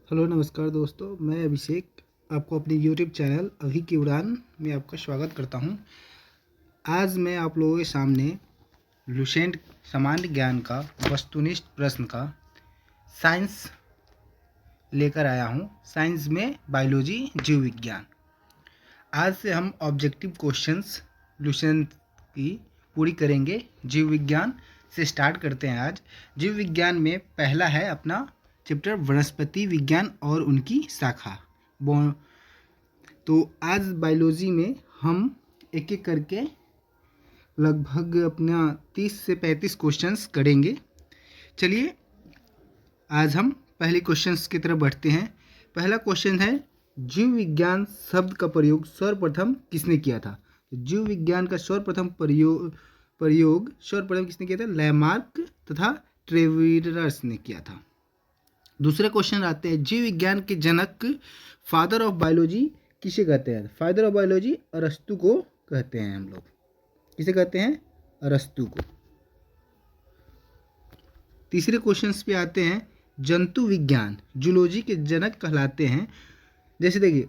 Hello नमस्कार दोस्तों, मैं अभिषेक आपको अपने यूट्यूब चैनल अभी की उड़ान में आपका स्वागत करता हूं। आज मैं आप लोगों के सामने लुसेंट सामान्य ज्ञान का वस्तुनिष्ठ प्रश्न का साइंस लेकर आया हूं। साइंस में बायोलॉजी, जीव विज्ञान। आज से हम ऑब्जेक्टिव क्वेश्चंस लुसेंट की पूरी करेंगे। जीव विज्ञान से स्टार्ट करते हैं। आज जीव विज्ञान में पहला है अपना चैप्टर वनस्पति विज्ञान और उनकी शाखा। तो आज बायोलॉजी में हम एक एक करके लगभग अपना 30 से 35 क्वेश्चंस करेंगे। चलिए आज हम पहले क्वेश्चंस की तरफ बढ़ते हैं। पहला क्वेश्चन है, जीव विज्ञान शब्द का प्रयोग सर्वप्रथम किसने किया था? जीव विज्ञान का सर्वप्रथम प्रयोग किसने किया था? लैमार्क तथा ट्रेविरस ने किया था। दूसरे क्वेश्चन आते हैं, जीव विज्ञान के जनक फादर ऑफ बायोलॉजी किसे कहते हैं? फादर ऑफ बायोलॉजी अरस्तु को कहते हैं। हम लोग किसे कहते हैं? अरस्तु को। तीसरे क्वेश्चन पे आते हैं, जंतु विज्ञान जूलॉजी के जनक कहलाते हैं। जैसे देखिए,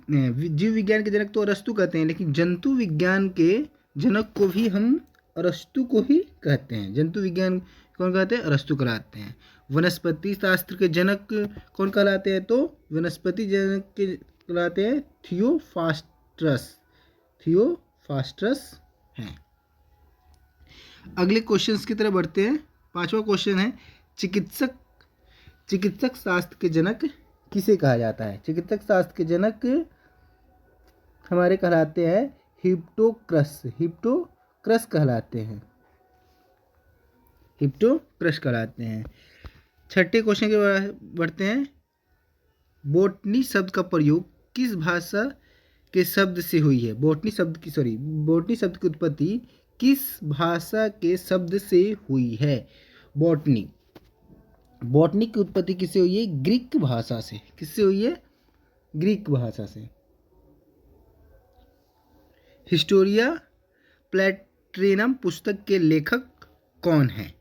जीव विज्ञान के जनक तो अरस्तु कहते हैं, लेकिन जंतु विज्ञान के जनक को भी हम अरस्तु को ही कहते हैं। जंतु विज्ञान कौन कहते हैं? अरस्तु कहलाते हैं। वनस्पति शास्त्र के जनक कौन कहलाते हैं? तो वनस्पति जनक के कहलाते हैं थियोफास्ट्रस हैं। अगले क्वेश्चंस की तरफ बढ़ते हैं। पांचवा क्वेश्चन है, चिकित्सक शास्त्र के जनक किसे कहा जाता है? चिकित्सक शास्त्र के जनक हमारे कहलाते हैं हिप्पोक्रस कहलाते हैं। छठे क्वेश्चन के बढ़ते हैं, बोटनी शब्द का प्रयोग किस भाषा के शब्द से हुई है? बोटनी शब्द की उत्पत्ति किस भाषा के शब्द से हुई है? बोटनी की उत्पत्ति किससे हुई है? ग्रीक भाषा से। किससे हुई है? ग्रीक भाषा से। हिस्टोरिया प्लेट्रिनम पुस्तक के लेखक कौन है?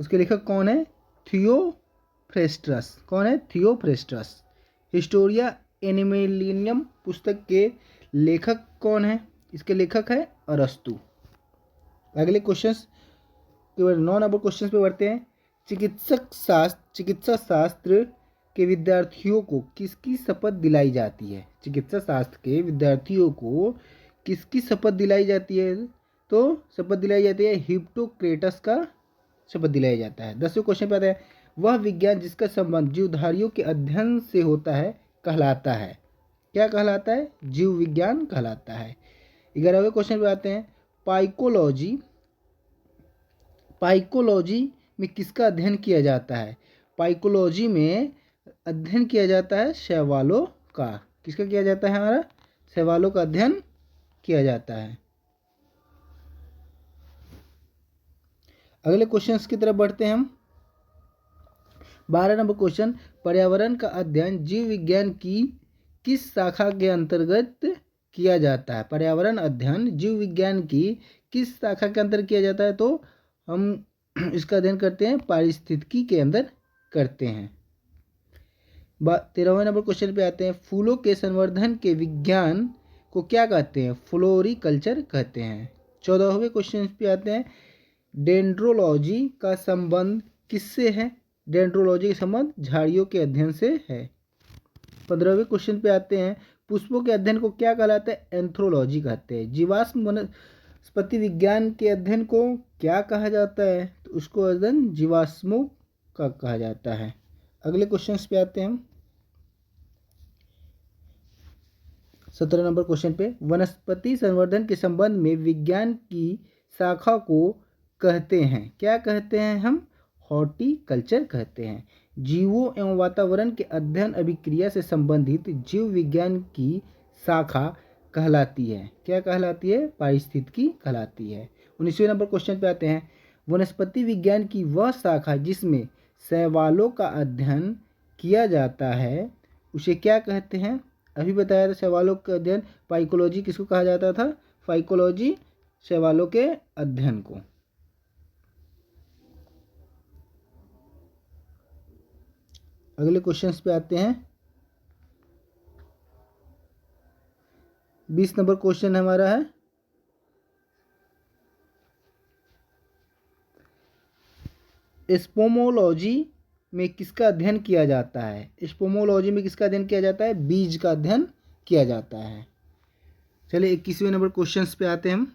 उसके लेखक कौन है? थियोफ्रेस्टस। कौन है? थियोफ्रेस्टस। हिस्टोरिया एनिमेलिनियम पुस्तक के लेखक कौन है? इसके लेखक है अरस्तु। अगले क्वेश्चंस 9 नंबर क्वेश्चन पे बढ़ते हैं। चिकित्सा शास्त्र के विद्यार्थियों को किसकी शपथ दिलाई जाती है? चिकित्सा शास्त्र के विद्यार्थियों को किसकी शपथ दिलाई जाती है? तो शपथ दिलाई जाती है हिप्पोक्रेटस का शपथ दिलाया जाता है। 10वें क्वेश्चन पे आता है, वह विज्ञान जिसका संबंध जीवधारियों के अध्ययन से होता है कहलाता है? क्या कहलाता है? जीव विज्ञान कहलाता है। 11वें क्वेश्चन पे आते हैं, पाइकोलॉजी में किसका अध्ययन किया जाता है? पाइकोलॉजी में अध्ययन किया जाता है शैवालों का। किसका किया जाता है? हमारा शैवालों का अध्ययन किया जाता है। अगले क्वेश्चंस की तरफ बढ़ते हैं हम। 12 नंबर क्वेश्चन, पर्यावरण का अध्ययन जीव विज्ञान की किस शाखा के अंतर्गत किया जाता है? पर्यावरण अध्ययन जीव विज्ञान की किस शाखा के अंतर्गत किया जाता है? तो हम इसका अध्ययन करते हैं पारिस्थितिकी के अंदर करते हैं। 13वें नंबर क्वेश्चन पे आते हैं, फूलों के संवर्धन के विज्ञान को क्या कहते हैं? फ्लोरिकल्चर कहते हैं। 14वें क्वेश्चन पे आते हैं, डेंड्रोलॉजी का संबंध किससे है? डेंड्रोलॉजी का संबंध झाड़ियों के अध्ययन से है। 15वें क्वेश्चन पे आते हैं, पुष्पों के अध्ययन को क्या कहलाता है? एंथ्रोलॉजी कहते हैं। जीवाश्म वनस्पति विज्ञान के अध्ययन को क्या कहा जाता है? तो उसको अध्ययन जीवाश्मों का कहा जाता है। अगले क्वेश्चन पे आते हैं हम। 17 नंबर क्वेश्चन पे, वनस्पति संवर्धन के संबंध में विज्ञान की शाखा को कहते हैं? क्या कहते हैं हम? हॉर्टिकल्चर कहते हैं। जीवों एवं वातावरण के अध्ययन अभिक्रिया से संबंधित जीव विज्ञान की शाखा कहलाती है? क्या कहलाती है? पारिस्थितिकी कहलाती है। 19वें नंबर क्वेश्चन पे आते हैं, वनस्पति विज्ञान की वह शाखा जिसमें शैवालों का अध्ययन किया जाता है उसे क्या कहते हैं? अभी बताया था शैवालों का अध्ययन पाइकोलॉजी किसको कहा जाता था? फाइकोलॉजी शैवालों के अध्ययन को। अगले क्वेश्चंस पे आते हैं। 20 नंबर क्वेश्चन हमारा है, स्पोमोलॉजी में किसका अध्ययन किया जाता है? स्पोमोलॉजी में किसका अध्ययन किया जाता है? बीज का अध्ययन किया जाता है। चलिए 21वें नंबर क्वेश्चन पे आते हैं हम।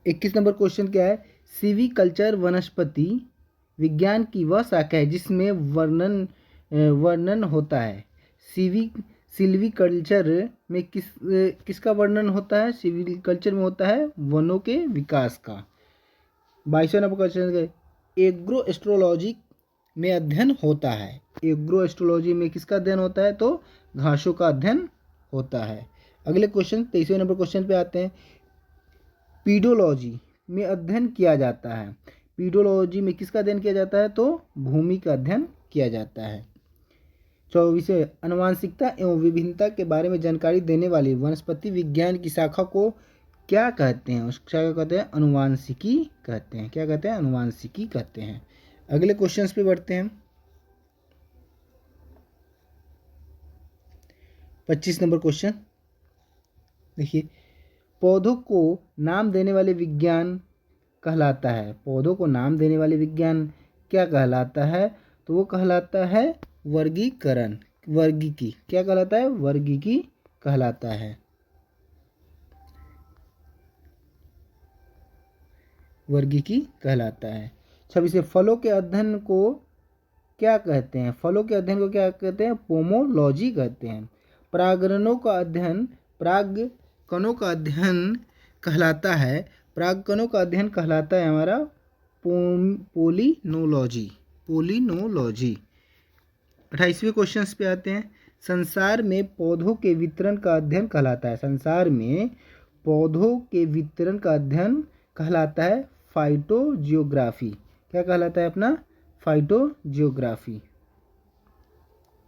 21 नंबर क्वेश्चन क्या है? सिविकल्चर वनस्पति विज्ञान की वह शाखा है जिसमें वर्णन होता है। सिल्वीकल्चर में किसका वर्णन होता है? सिल्वीकल्चर में होता है वनों के विकास का। 22वें नंबर क्वेश्चन, एग्रो एस्ट्रोलॉजी में अध्ययन होता है। एग्रो एस्ट्रोलॉजी में किसका अध्ययन होता है? तो घासों का अध्ययन होता है। अगले क्वेश्चन 23वें नंबर क्वेश्चन पे आते हैं। पीडोलॉजी में अध्ययन किया जाता है। पीडोलॉजी में किसका अध्ययन किया जाता है? तो भूमि का अध्ययन किया जाता है। 24वें, आनुवंशिकता एवं विभिन्नता के बारे में जानकारी देने वाली वनस्पति विज्ञान की शाखा को क्या कहते हैं? उस शाखा को कहते हैं अनुवांशिकी कहते हैं। क्या कहते हैं? अनुवांशिकी कहते हैं। अगले क्वेश्चंस पे बढ़ते हैं। 25 नंबर क्वेश्चन देखिए, पौधों को नाम देने वाले विज्ञान कहलाता है। पौधों को नाम देने वाले विज्ञान क्या कहलाता है? तो वो कहलाता है वर्गीकरण, वर्गीकी। क्या कहलाता है? वर्गीकी कहलाता है। वर्गीकी कहलाता है। 26, फलों के अध्ययन को क्या कहते हैं? फलों के अध्ययन को क्या कहते हैं? पोमोलॉजी कहते हैं। परागणों का अध्ययन, परागकणों का अध्ययन कहलाता है। परागकणों का अध्ययन कहलाता है हमारा पोलिनोलॉजी। पोलिनोलॉजी। 28वें क्वेश्चन पे आते हैं। संसार में पौधों के वितरण का अध्ययन कहलाता है। संसार में पौधों के वितरण का अध्ययन कहलाता है फाइटोजियोग्राफी। क्या कहलाता है अपना? फाइटोजियोग्राफी।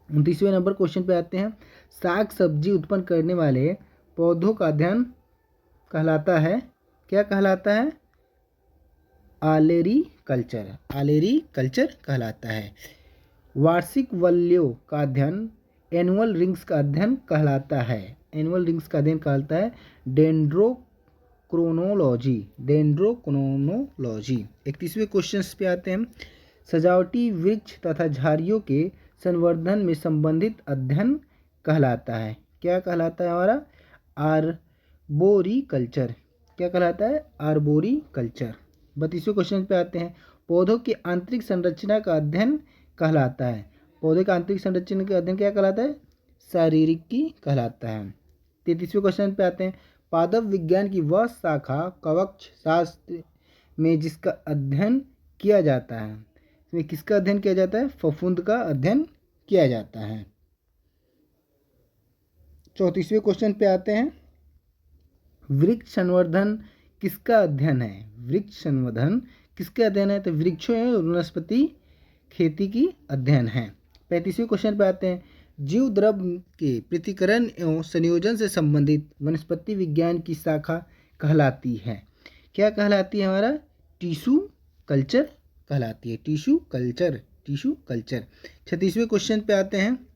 29वें नंबर क्वेश्चन पे आते हैं। साग सब्जी उत्पन्न करने वाले पौधों का अध्ययन कहलाता है, क्या कहलाता है? आलेरीकल्चर। आलेरीकल्चर कहलाता है। वार्षिक वलयों का अध्ययन, एनुअल रिंग्स का अध्ययन कहलाता है। एनुअल रिंग्स का अध्ययन कहलाता है डेंड्रोक्रोनोलॉजी। डेंड्रोक्रोनोलॉजी। 31वें क्वेश्चन पे आते हैं। सजावटी वृक्ष तथा झाड़ियों के संवर्धन में संबंधित अध्ययन कहलाता है। क्या कहलाता है हमारा? आर्बोरिकल्चर। क्या कहलाता है? आर्बोरिकल्चर। 32वें क्वेश्चन पे आते हैं। पौधों की आंतरिक संरचना का अध्ययन कहलाता है। पौधे का आंतरिक संरचना का अध्ययन क्या कहलाता है? शारीरिकी कहलाता है। 33वें क्वेश्चन पे आते हैं। पादप विज्ञान की वह शाखा कवच शास्त्र में जिसका अध्ययन किया जाता है। इसमें किसका अध्ययन किया जाता है? फफूंद का अध्ययन किया जाता है। 34वें क्वेश्चन पे आते हैं। वृक्ष संवर्धन किसका अध्ययन है? वृक्ष संवर्धन किसका अध्ययन है? तो वृक्षों एवं वनस्पति खेती की अध्ययन है। 35वें क्वेश्चन पे आते हैं। जीव द्रव के पृथक्करण एवं संयोजन से संबंधित वनस्पति विज्ञान की शाखा कहलाती है। क्या कहलाती है हमारा? टिश्यू कल्चर कहलाती है। Tissue culture. Tissue culture. 36वें क्वेश्चन पे आते हैं।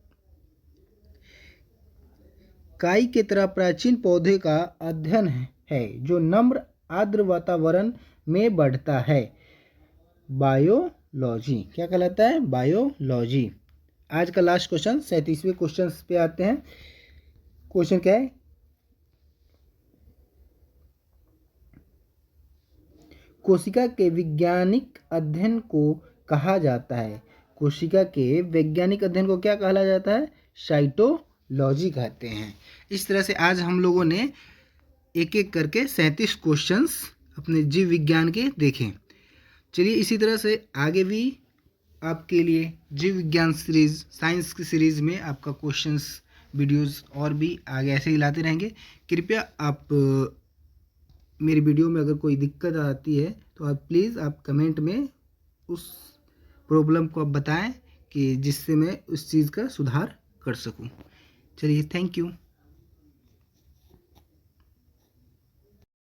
काई के तरह प्राचीन पौधे का अध्ययन है जो नम्र आर्द्र वातावरण में बढ़ता है। बायोलॉजी। क्या कहलाता है? बायोलॉजी। आज का लास्ट क्वेश्चन 37वें क्वेश्चन पे आते हैं। क्वेश्चन क्या है? कोशिका के वैज्ञानिक अध्ययन को कहा जाता है। कोशिका के वैज्ञानिक अध्ययन को क्या कहा जाता है? साइटोलॉजी कहते हैं। इस तरह से आज हम लोगों ने एक एक करके 37 क्वेश्चंस अपने जीव विज्ञान के देखें। चलिए इसी तरह से आगे भी आपके लिए जीव विज्ञान सीरीज़, साइंस की सीरीज़ में आपका क्वेश्चंस वीडियोस और भी आगे ऐसे ही लाते रहेंगे। कृपया आप मेरी वीडियो में अगर कोई दिक्कत आती है तो आप प्लीज़ आप कमेंट में उस प्रॉब्लम को आप बताएं कि जिससे मैं उस चीज़ का सुधार कर सकूं। चलिए, थैंक यू।